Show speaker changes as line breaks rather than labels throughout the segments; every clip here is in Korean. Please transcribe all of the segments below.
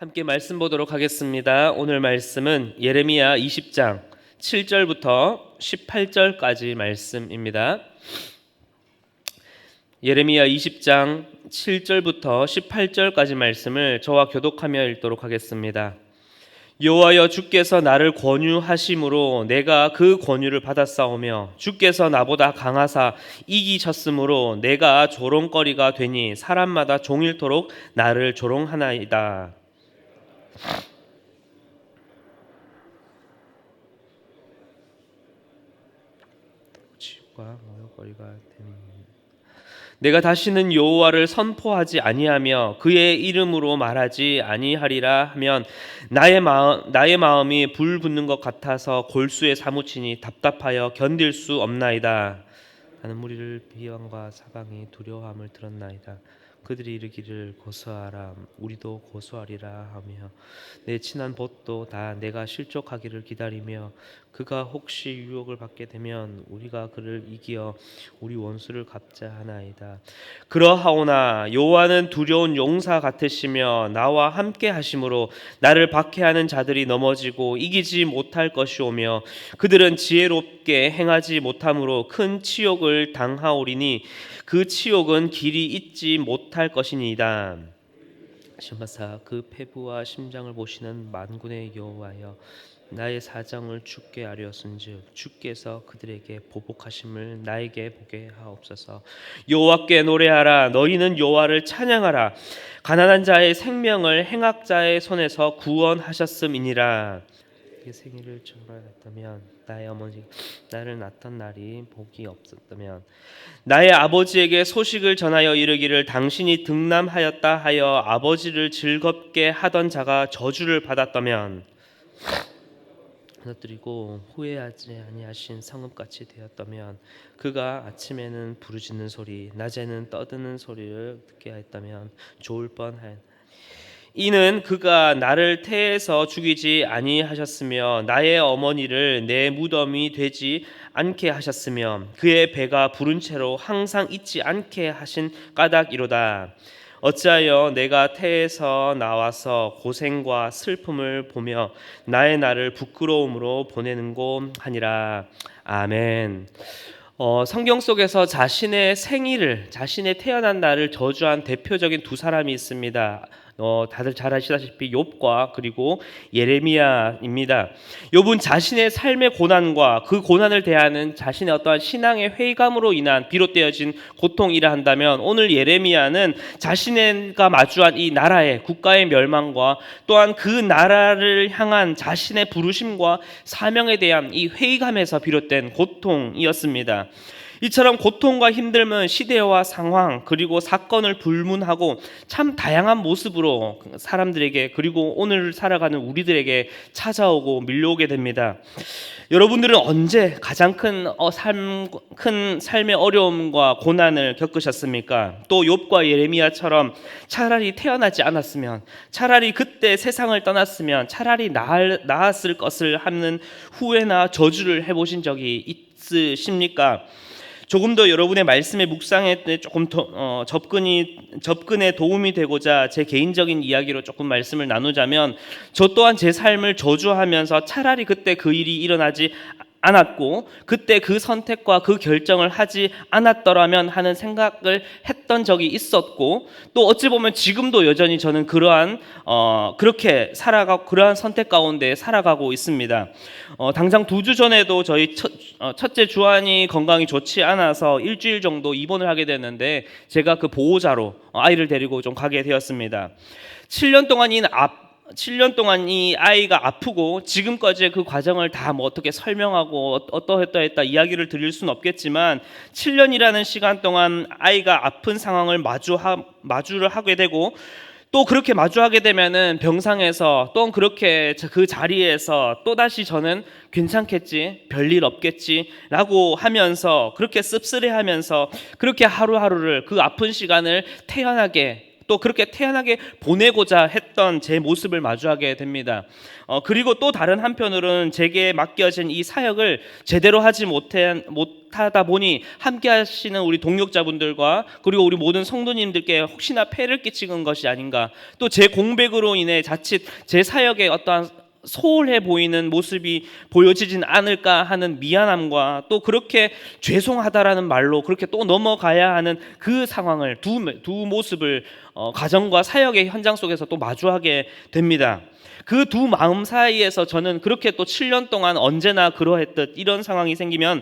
함께 말씀 보도록 하겠습니다. 오늘 말씀은 예레미야 20장 7절부터 18절까지 말씀입니다. 예레미야 20장 7절부터 18절까지 말씀을 저와 교독하며 읽도록 하겠습니다. 여호와여, 주께서 나를 권유하심으로 내가 그 권유를 받았사오며 주께서 나보다 강하사 이기셨으므로 내가 조롱거리가 되니 사람마다 종일토록 나를 조롱하나이다. 모욕거리가 되니 내가 다시는 여호와를 선포하지 아니하며 그의 이름으로 말하지 아니하리라 하면 나의 마음이 불 붙는 것 같아서 골수에 사무치니 답답하여 견딜 수 없나이다. 나는 무리를 비방과 사방이 두려워함을 들었나이다. 그들이 이르기를 고소하라, 우리도 고소하리라 하며 내 친한 벗도 다 내가 실족하기를 기다리며 그가 혹시 유혹을 받게 되면 우리가 그를 이기어 우리 원수를 갚자 하나이다. 그러하오나 여호와는 두려운 용사 같으시며 나와 함께 하심으로 나를 박해하는 자들이 넘어지고 이기지 못할 것이오며 그들은 지혜롭게 행하지 못함으로 큰 치욕을 당하오리니 그 치욕은 길이 잊지 못할 것이니이다. 신바사 그 폐부와 심장을 보시는 만군의 여호와여, 나의 사정을 주께 아뢰었은즉 주께서 그들에게 보복하심을 나에게 보게 하옵소서. 여호와께 노래하라, 너희는 여호와를 찬양하라. 가난한 자의 생명을 행악자의 손에서 구원하셨음이니라. 생일을 정벌했다면 나의 어머니 나를 낳던 날이 복이 없었다면 나의 아버지에게 소식을 전하여 이르기를 당신이 등남하였다 하여 아버지를 즐겁게 하던 자가 저주를 받았다면 무너뜨리고 후회하지 아니하신 성읍같이 되었다면 그가 아침에는 부르짖는 소리 낮에는 떠드는 소리를 듣게 하였다면 좋을 뻔한 이는 그가 나를 태에서 죽이지 아니하셨으며 나의 어머니를 내 무덤이 되지 않게 하셨으며 그의 배가 부른 채로 항상 잊지 않게 하신 까닭이로다. 어찌하여 내가 태에서 나와서 고생과 슬픔을 보며 나의 날을 부끄러움으로 보내는고 하니라. 아멘. 성경 속에서 자신의 생일을, 자신의 태어난 날을 저주한 대표적인 두 사람이 있습니다. 다들 잘 아시다시피 욥과 그리고 예레미야입니다. 욥은 자신의 삶의 고난과 그 고난을 대하는 자신의 어떠한 신앙의 회의감으로 인한 비롯되어진 고통이라 한다면, 오늘 예레미야는 자신가 마주한 이 나라의 국가의 멸망과 또한 그 나라를 향한 자신의 부르심과 사명에 대한 이 회의감에서 비롯된 고통이었습니다. 이처럼 고통과 힘듦은 시대와 상황 그리고 사건을 불문하고 참 다양한 모습으로 사람들에게 그리고 오늘 살아가는 우리들에게 찾아오고 밀려오게 됩니다. 여러분들은 언제 가장 큰 삶의 어려움과 고난을 겪으셨습니까? 또 욥과 예레미야처럼 차라리 태어나지 않았으면, 차라리 그때 세상을 떠났으면 차라리 나았을 것을 하는 후회나 저주를 해보신 적이 있으십니까? 조금 더 여러분의 말씀의 묵상에 조금 더 접근에 도움이 되고자 제 개인적인 이야기로 조금 말씀을 나누자면, 저 또한 제 삶을 저주하면서 차라리 그때 그 일이 일어나지 않았고 그때 그 선택과 그 결정을 하지 않았더라면 하는 생각을 했던 적이 있었고, 또 어찌 보면 지금도 여전히 저는 그렇게 살아가고 그러한 선택 가운데 살아가고 있습니다. 당장 2주 전에도 저희 첫째 주한이 건강이 좋지 않아서 일주일 정도 입원을 하게 됐는데, 제가 그 보호자로 아이를 데리고 좀 가게 되었습니다. 7년 동안 이 아이가 아프고 지금까지의 그 과정을 다 어떻게 설명하고 어떠했다 이야기를 드릴 수는 없겠지만, 7년이라는 시간 동안 아이가 아픈 상황을 마주를 하게 되고, 또 그렇게 마주하게 되면은 병상에서 또 그렇게 그 자리에서 또다시 저는 괜찮겠지, 별일 없겠지 라고 하면서 그렇게 씁쓸해하면서 그렇게 하루하루를 그 아픈 시간을 태연하게 또 그렇게 태연하게 보내고자 했던 제 모습을 마주하게 됩니다. 그리고 또 다른 한편으로는 제게 맡겨진 이 사역을 제대로 하지 못하다 보니 함께 하시는 우리 동역자분들과 그리고 우리 모든 성도님들께 혹시나 폐를 끼치는 것이 아닌가, 또 제 공백으로 인해 자칫 제 사역에 어떠한 소홀해 보이는 모습이 보여지진 않을까 하는 미안함과, 또 그렇게 죄송하다라는 말로 그렇게 또 넘어가야 하는 그 상황을, 두 모습을 가정과 사역의 현장 속에서 또 마주하게 됩니다. 그 두 마음 사이에서 저는 그렇게 또 7년 동안 언제나 그러했듯 이런 상황이 생기면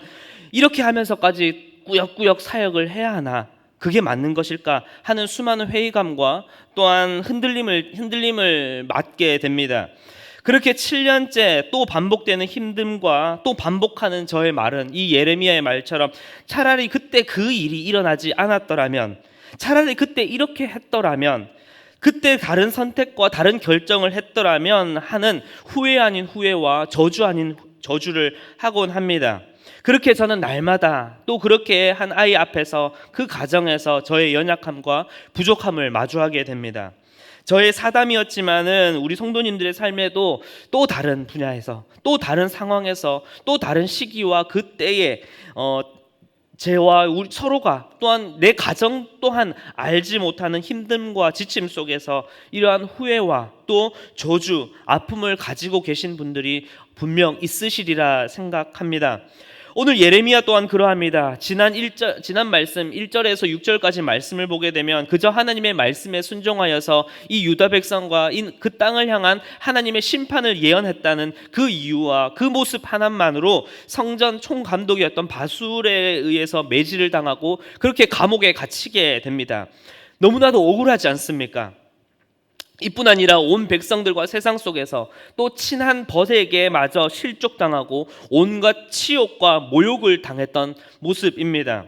이렇게 하면서까지 꾸역꾸역 사역을 해야 하나, 그게 맞는 것일까 하는 수많은 회의감과 또한 흔들림을 맞게 됩니다. 그렇게 7년째 또 반복되는 힘듦과 또 반복하는 저의 말은 이 예레미야의 말처럼 차라리 그때 그 일이 일어나지 않았더라면, 차라리 그때 이렇게 했더라면, 그때 다른 선택과 다른 결정을 했더라면 하는 후회 아닌 후회와 저주 아닌 저주를 하곤 합니다. 그렇게 저는 날마다 또 그렇게 한 아이 앞에서 그 가정에서 저의 연약함과 부족함을 마주하게 됩니다. 저의 사담이었지만은 우리 성도님들의 삶에도 또 다른 분야에서, 또 다른 상황에서, 또 다른 시기와 그 때에 저와 우리 서로가, 또한 내 가정 또한 알지 못하는 힘듦과 지침 속에서 이러한 후회와 또 저주, 아픔을 가지고 계신 분들이 분명 있으시리라 생각합니다. 오늘 예레미야 또한 그러합니다. 지난 말씀 1절에서 6절까지 말씀을 보게 되면 그저 하나님의 말씀에 순종하여서 이 유다 백성과 그 땅을 향한 하나님의 심판을 예언했다는 그 이유와 그 모습 하나만으로 성전 총감독이었던 바술에 의해서 매질을 당하고 그렇게 감옥에 갇히게 됩니다. 너무나도 억울하지 않습니까? 이뿐 아니라 온 백성들과 세상 속에서 또 친한 벗에게 마저 실족당하고 온갖 치욕과 모욕을 당했던 모습입니다.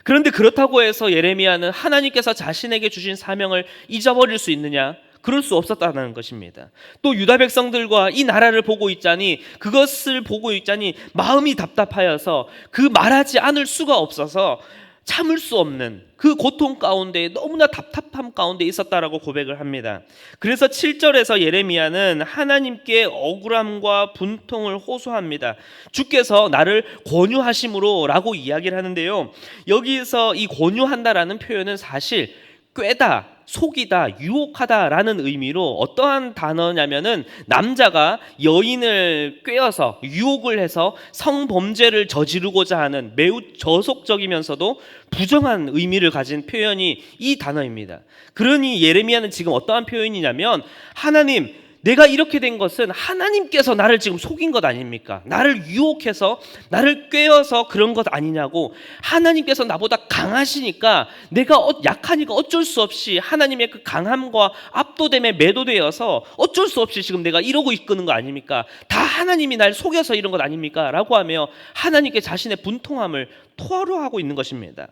그런데 그렇다고 해서 예레미야는 하나님께서 자신에게 주신 사명을 잊어버릴 수 있느냐? 그럴 수 없었다는 것입니다. 또 유다 백성들과 이 나라를 보고 있자니, 그것을 보고 있자니 마음이 답답하여서 그 말하지 않을 수가 없어서 참을 수 없는 그 고통 가운데 너무나 답답함 가운데 있었다라고 고백을 합니다. 그래서 7절에서 예레미야는 하나님께 억울함과 분통을 호소합니다. 주께서 나를 권유하심으로 라고 이야기를 하는데요, 여기서 이 권유한다라는 표현은 사실 꾀다, 속이다, 유혹하다라는 의미로 어떠한 단어냐면은 남자가 여인을 꾀어서 유혹을 해서 성범죄를 저지르고자 하는 매우 저속적이면서도 부정한 의미를 가진 표현이 이 단어입니다. 그러니 예레미야는 지금 어떠한 표현이냐면, 하나님, 내가 이렇게 된 것은 하나님께서 나를 지금 속인 것 아닙니까? 나를 유혹해서 나를 꾀어서 그런 것 아니냐고. 하나님께서 나보다 강하시니까 내가 약하니까 어쩔 수 없이 하나님의 그 강함과 압도됨에 매도되어서 어쩔 수 없이 지금 내가 이러고 있는 거 아닙니까? 다 하나님이 날 속여서 이런 것 아닙니까? 라고 하며 하나님께 자신의 분통함을 토로하고 있는 것입니다.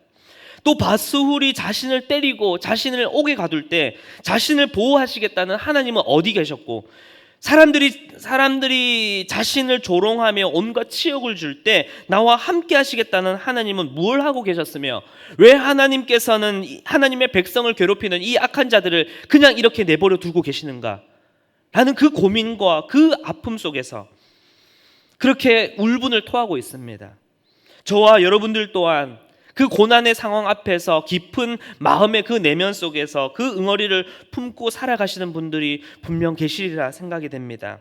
또 바스훌이 자신을 때리고 자신을 옥에 가둘 때 자신을 보호하시겠다는 하나님은 어디 계셨고, 사람들이 자신을 조롱하며 온갖 치욕을 줄 때 나와 함께 하시겠다는 하나님은 뭘 하고 계셨으며, 왜 하나님께서는 하나님의 백성을 괴롭히는 이 악한 자들을 그냥 이렇게 내버려 두고 계시는가 라는 그 고민과 그 아픔 속에서 그렇게 울분을 토하고 있습니다. 저와 여러분들 또한 그 고난의 상황 앞에서 깊은 마음의 그 내면 속에서 그 응어리를 품고 살아가시는 분들이 분명 계시리라 생각이 됩니다.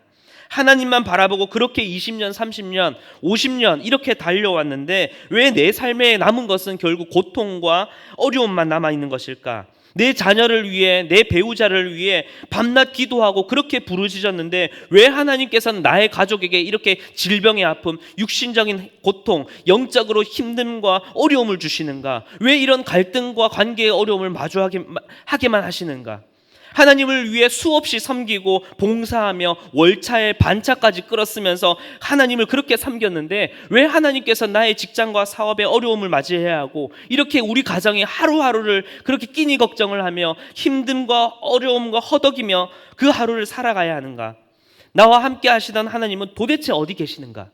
하나님만 바라보고 그렇게 20년, 30년, 50년 이렇게 달려왔는데 왜 내 삶에 남은 것은 결국 고통과 어려움만 남아있는 것일까? 내 자녀를 위해, 내 배우자를 위해 밤낮 기도하고 그렇게 부르짖었는데 왜 하나님께서는 나의 가족에게 이렇게 질병의 아픔, 육신적인 고통, 영적으로 힘듦과 어려움을 주시는가? 왜 이런 갈등과 관계의 어려움을 마주하게만 하시는가? 하나님을 위해 수없이 섬기고 봉사하며 월차에 반차까지 끌었으면서 하나님을 그렇게 섬겼는데 왜 하나님께서 나의 직장과 사업에 어려움을 맞이해야 하고 이렇게 우리 가정이 하루하루를 그렇게 끼니 걱정을 하며 힘듦과 어려움과 허덕이며 그 하루를 살아가야 하는가? 나와 함께 하시던 하나님은 도대체 어디 계시는가?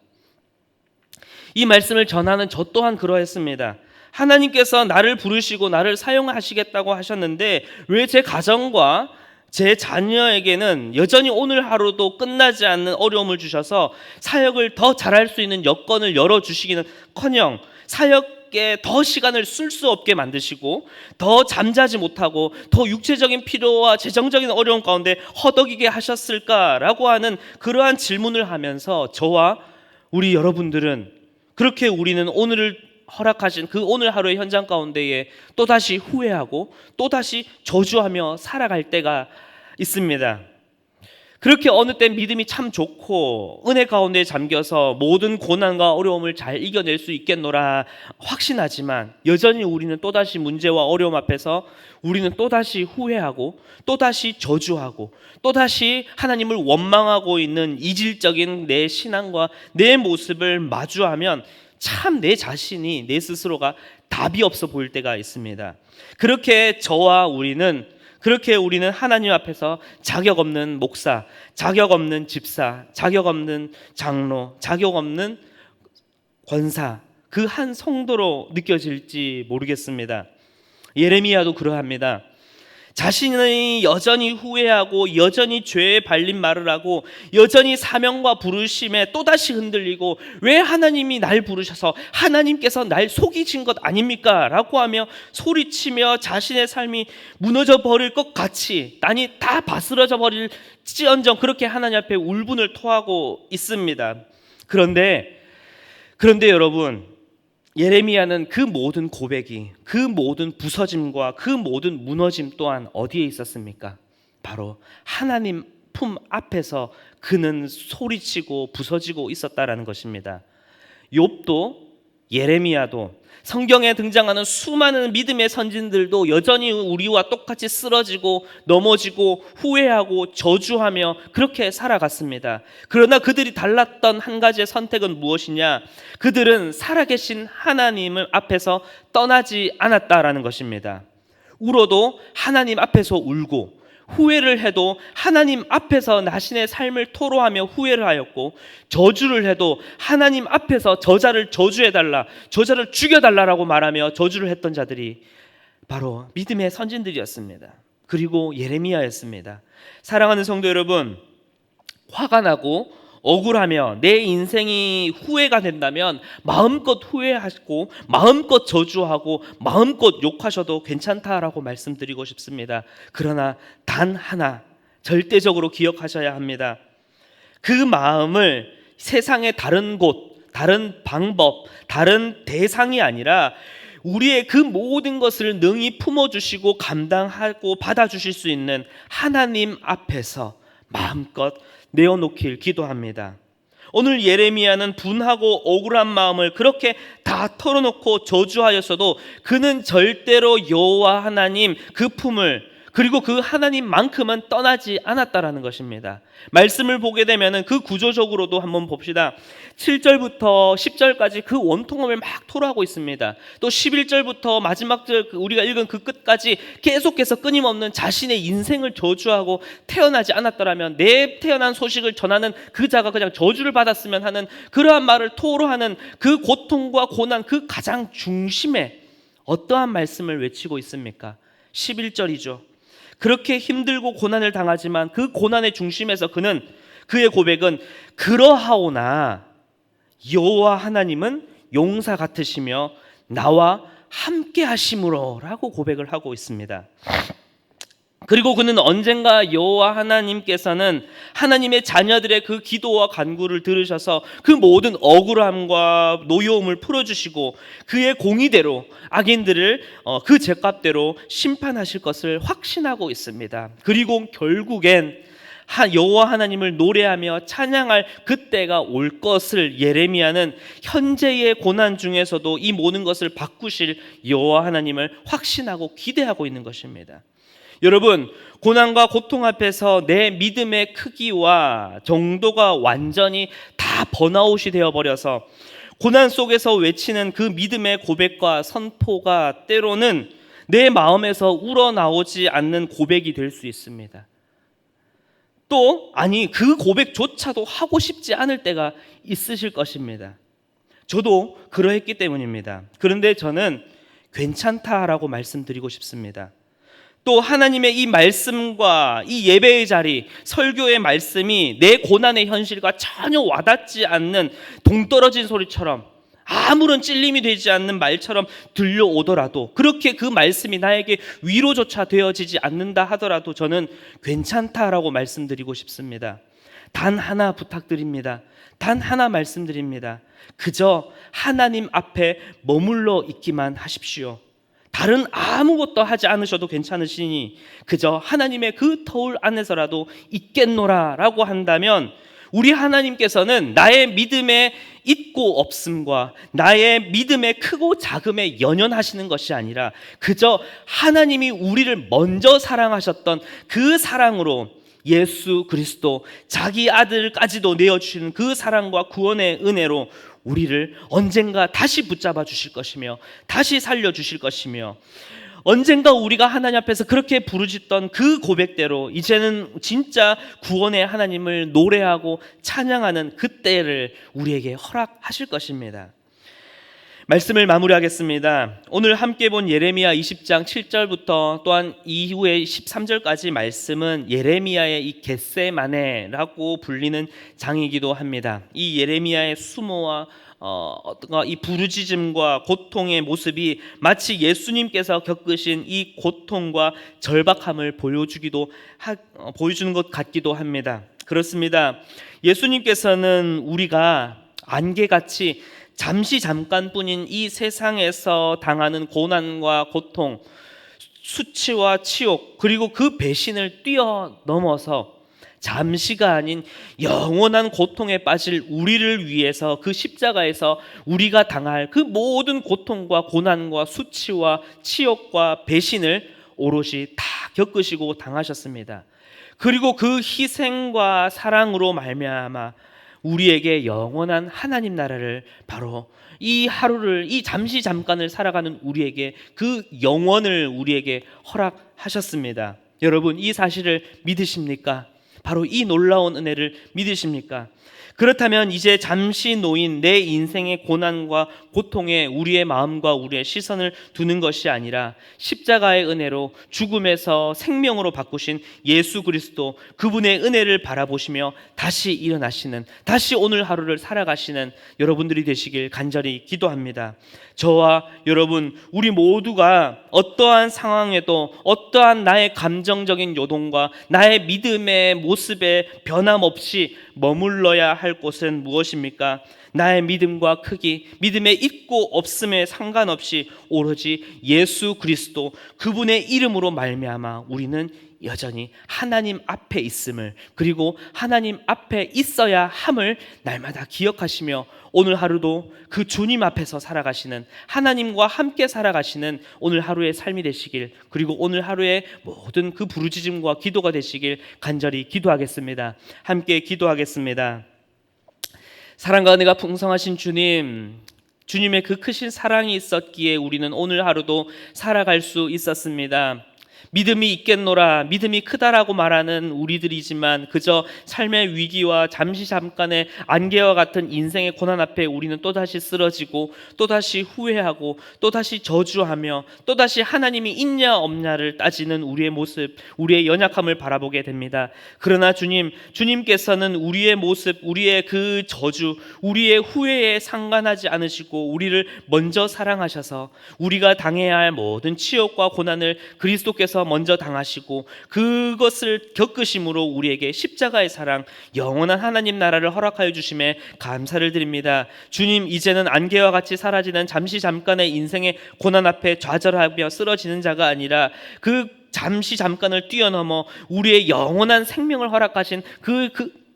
이 말씀을 전하는 저 또한 그러했습니다. 하나님께서 나를 부르시고 나를 사용하시겠다고 하셨는데 왜 제 가정과 제 자녀에게는 여전히 오늘 하루도 끝나지 않는 어려움을 주셔서 사역을 더 잘할 수 있는 여건을 열어주시기는커녕 사역에 더 시간을 쓸 수 없게 만드시고 더 잠자지 못하고 더 육체적인 필요와 재정적인 어려움 가운데 허덕이게 하셨을까라고 하는 그러한 질문을 하면서 저와 우리 여러분들은 그렇게 우리는 오늘을 허락하신 그 오늘 하루의 현장 가운데에 또다시 후회하고 또다시 저주하며 살아갈 때가 있습니다. 그렇게 어느 때 믿음이 참 좋고 은혜 가운데 잠겨서 모든 고난과 어려움을 잘 이겨낼 수 있겠노라 확신하지만 여전히 우리는 또다시 문제와 어려움 앞에서 우리는 또다시 후회하고 또다시 저주하고 또다시 하나님을 원망하고 있는 이질적인 내 신앙과 내 모습을 마주하면 참 내 자신이 내 스스로가 답이 없어 보일 때가 있습니다. 그렇게 우리는 하나님 앞에서 자격 없는 목사, 자격 없는 집사, 자격 없는 장로, 자격 없는 권사, 그 한 성도로 느껴질지 모르겠습니다. 예레미야도 그러합니다. 자신이 여전히 후회하고 여전히 죄에 발린 말을 하고 여전히 사명과 부르심에 또다시 흔들리고 왜 하나님이 날 부르셔서 하나님께서 날 속이신 것 아닙니까? 라고 하며 소리치며 자신의 삶이 무너져 버릴 것 같이 아니 다 바스러져 버릴지언정 그렇게 하나님 앞에 울분을 토하고 있습니다. 그런데 여러분, 예레미야는 그 모든 고백이, 그 모든 부서짐과 그 모든 무너짐 또한 어디에 있었습니까? 바로 하나님 품 앞에서 그는 소리치고 부서지고 있었다라는 것입니다. 욥도 예레미야도 성경에 등장하는 수많은 믿음의 선진들도 여전히 우리와 똑같이 쓰러지고 넘어지고 후회하고 저주하며 그렇게 살아갔습니다. 그러나 그들이 달랐던 한 가지의 선택은 무엇이냐? 그들은 살아계신 하나님을 앞에서 떠나지 않았다라는 것입니다. 울어도 하나님 앞에서 울고 후회를 해도 하나님 앞에서 자신의 삶을 토로하며 후회를 하였고 저주를 해도 하나님 앞에서 저자를 저주해달라, 저자를 죽여달라라고 말하며 저주를 했던 자들이 바로 믿음의 선진들이었습니다. 그리고 예레미야였습니다. 사랑하는 성도 여러분, 화가 나고 억울하며 내 인생이 후회가 된다면 마음껏 후회하시고 마음껏 저주하고 마음껏 욕하셔도 괜찮다라고 말씀드리고 싶습니다. 그러나 단 하나 절대적으로 기억하셔야 합니다. 그 마음을 세상의 다른 곳, 다른 방법, 다른 대상이 아니라 우리의 그 모든 것을 능히 품어주시고 감당하고 받아주실 수 있는 하나님 앞에서 마음껏 내어놓길 기도합니다. 오늘 예레미야는 분하고 억울한 마음을 그렇게 다 털어놓고 저주하였어도 그는 절대로 여호와 하나님 그 품을 그리고 그 하나님만큼은 떠나지 않았다라는 것입니다. 말씀을 보게 되면 그 구조적으로도 한번 봅시다. 7절부터 10절까지 그 원통함을 막 토로하고 있습니다. 또 11절부터 마지막 절 우리가 읽은 그 끝까지 계속해서 끊임없는 자신의 인생을 저주하고 태어나지 않았더라면 내 태어난 소식을 전하는 그 자가 그냥 저주를 받았으면 하는 그러한 말을 토로하는 그 고통과 고난 그 가장 중심에 어떠한 말씀을 외치고 있습니까? 11절이죠. 그렇게 힘들고 고난을 당하지만 그 고난의 중심에서 그의 고백은 그러하오나 여호와 하나님은 용사 같으시며 나와 함께 하심으로 라고 고백을 하고 있습니다. 그리고 그는 언젠가 여호와 하나님께서는 하나님의 자녀들의 그 기도와 간구를 들으셔서 그 모든 억울함과 노여움을 풀어주시고 그의 공의대로 악인들을 그 죄값대로 심판하실 것을 확신하고 있습니다. 그리고 결국엔 여호와 하나님을 노래하며 찬양할 그때가 올 것을 예레미야는 현재의 고난 중에서도 이 모든 것을 바꾸실 여호와 하나님을 확신하고 기대하고 있는 것입니다. 여러분, 고난과 고통 앞에서 내 믿음의 크기와 정도가 완전히 다 번아웃이 되어버려서 고난 속에서 외치는 그 믿음의 고백과 선포가 때로는 내 마음에서 우러나오지 않는 고백이 될 수 있습니다. 또 그 고백조차도 하고 싶지 않을 때가 있으실 것입니다. 저도 그러했기 때문입니다. 그런데 저는 괜찮다라고 말씀드리고 싶습니다. 또 하나님의 이 말씀과 이 예배의 자리, 설교의 말씀이 내 고난의 현실과 전혀 와닿지 않는 동떨어진 소리처럼, 아무런 찔림이 되지 않는 말처럼 들려오더라도, 그렇게 그 말씀이 나에게 위로조차 되어지지 않는다 하더라도 저는 괜찮다라고 말씀드리고 싶습니다. 단 하나 부탁드립니다. 단 하나 말씀드립니다. 그저 하나님 앞에 머물러 있기만 하십시오. 다른 아무것도 하지 않으셔도 괜찮으시니 그저 하나님의 그 터울 안에서라도 있겠노라 라고 한다면, 우리 하나님께서는 나의 믿음의 있고 없음과 나의 믿음의 크고 작음에 연연하시는 것이 아니라 그저 하나님이 우리를 먼저 사랑하셨던 그 사랑으로, 예수 그리스도 자기 아들까지도 내어주시는 그 사랑과 구원의 은혜로 우리를 언젠가 다시 붙잡아 주실 것이며 다시 살려주실 것이며, 언젠가 우리가 하나님 앞에서 그렇게 부르짖던 그 고백대로 이제는 진짜 구원의 하나님을 노래하고 찬양하는 그때를 우리에게 허락하실 것입니다. 말씀을 마무리하겠습니다. 오늘 함께 본 예레미야 20장 7절부터 또한 이후에 13절까지 말씀은 예레미야의 이 겟세마네라고 불리는 장이기도 합니다. 이 예레미야의 수모와 이 부르짖음과 고통의 모습이 마치 예수님께서 겪으신 이 고통과 절박함을 보여주는 것 같기도 합니다. 그렇습니다. 예수님께서는 우리가 안개같이 잠시 잠깐뿐인 이 세상에서 당하는 고난과 고통, 수치와 치욕, 그리고 그 배신을 뛰어넘어서 잠시가 아닌 영원한 고통에 빠질 우리를 위해서 그 십자가에서 우리가 당할 그 모든 고통과 고난과 수치와 치욕과 배신을 오롯이 다 겪으시고 당하셨습니다. 그리고 그 희생과 사랑으로 말미암아 우리에게 영원한 하나님 나라를, 바로 이 하루를, 이 잠시 잠깐을 살아가는 우리에게 그 영원을 우리에게 허락하셨습니다. 여러분, 이 사실을 믿으십니까? 바로 이 놀라운 은혜를 믿으십니까? 그렇다면 이제 잠시 놓인 내 인생의 고난과 고통에 우리의 마음과 우리의 시선을 두는 것이 아니라 십자가의 은혜로 죽음에서 생명으로 바꾸신 예수 그리스도, 그분의 은혜를 바라보시며 다시 일어나시는, 다시 오늘 하루를 살아가시는 여러분들이 되시길 간절히 기도합니다. 저와 여러분, 우리 모두가 어떠한 상황에도 어떠한 나의 감정적인 요동과 나의 믿음의 모습에 변함없이 머물러야 할 곳은 무엇입니까? 나의 믿음과 크기, 믿음의 있고 없음에 상관없이 오로지 예수 그리스도, 그분의 이름으로 말미암아 우리는 여전히 하나님 앞에 있음을, 그리고 하나님 앞에 있어야 함을 날마다 기억하시며 오늘 하루도 그 주님 앞에서 살아가시는, 하나님과 함께 살아가시는 오늘 하루의 삶이 되시길, 그리고 오늘 하루의 모든 그 부르짖음과 기도가 되시길 간절히 기도하겠습니다. 함께 기도하겠습니다. 사랑과 은혜가 풍성하신 주님, 주님의 그 크신 사랑이 있었기에 우리는 오늘 하루도 살아갈 수 있었습니다. 믿음이 있겠노라, 믿음이 크다라고 말하는 우리들이지만 그저 삶의 위기와 잠시 잠깐의 안개와 같은 인생의 고난 앞에 우리는 또다시 쓰러지고 또다시 후회하고 또다시 저주하며 또다시 하나님이 있냐 없냐를 따지는 우리의 모습, 우리의 연약함을 바라보게 됩니다. 그러나 주님께서는 우리의 모습, 우리의 그 저주, 우리의 후회에 상관하지 않으시고 우리를 먼저 사랑하셔서 우리가 당해야 할 모든 치욕과 고난을 그리스도께서 먼저 당하시고 그것을 겪으심으로 우리에게 십자가의 사랑, 영원한 하나님 나라를 허락하여 주심에 감사를 드립니다. 주님, 이제는 안개와 같이 사라지는 잠시 잠깐의 인생의 고난 앞에 좌절하며 쓰러지는 자가 아니라 그 잠시 잠깐을 뛰어넘어 우리의 영원한 생명을 허락하신 그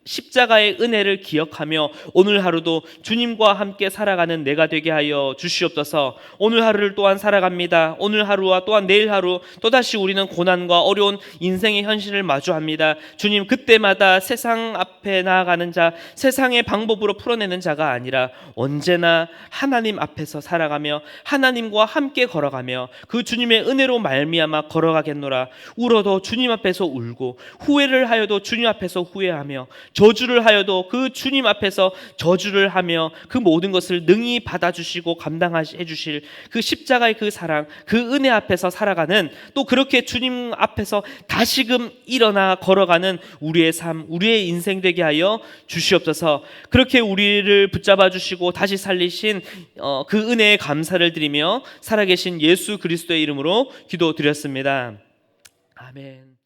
십자가의 은혜를 기억하며 오늘 하루도 주님과 함께 살아가는 내가 되게 하여 주시옵소서. 오늘 하루를 또한 살아갑니다. 오늘 하루와 또한 내일 하루 또다시 우리는 고난과 어려운 인생의 현실을 마주합니다. 주님, 그때마다 세상 앞에 나아가는 자, 세상의 방법으로 풀어내는 자가 아니라 언제나 하나님 앞에서 살아가며 하나님과 함께 걸어가며 그 주님의 은혜로 말미암아 걸어가겠노라. 울어도 주님 앞에서 울고 후회를 하여도 주님 앞에서 후회하며 저주를 하여도 그 주님 앞에서 저주를 하며 그 모든 것을 능히 받아주시고 감당해 주실 그 십자가의 그 사랑, 그 은혜 앞에서 살아가는, 또 그렇게 주님 앞에서 다시금 일어나 걸어가는 우리의 삶, 우리의 인생 되게 하여 주시옵소서. 그렇게 우리를 붙잡아 주시고 다시 살리신 그 은혜에 감사를 드리며 살아계신 예수 그리스도의 이름으로 기도드렸습니다. 아멘.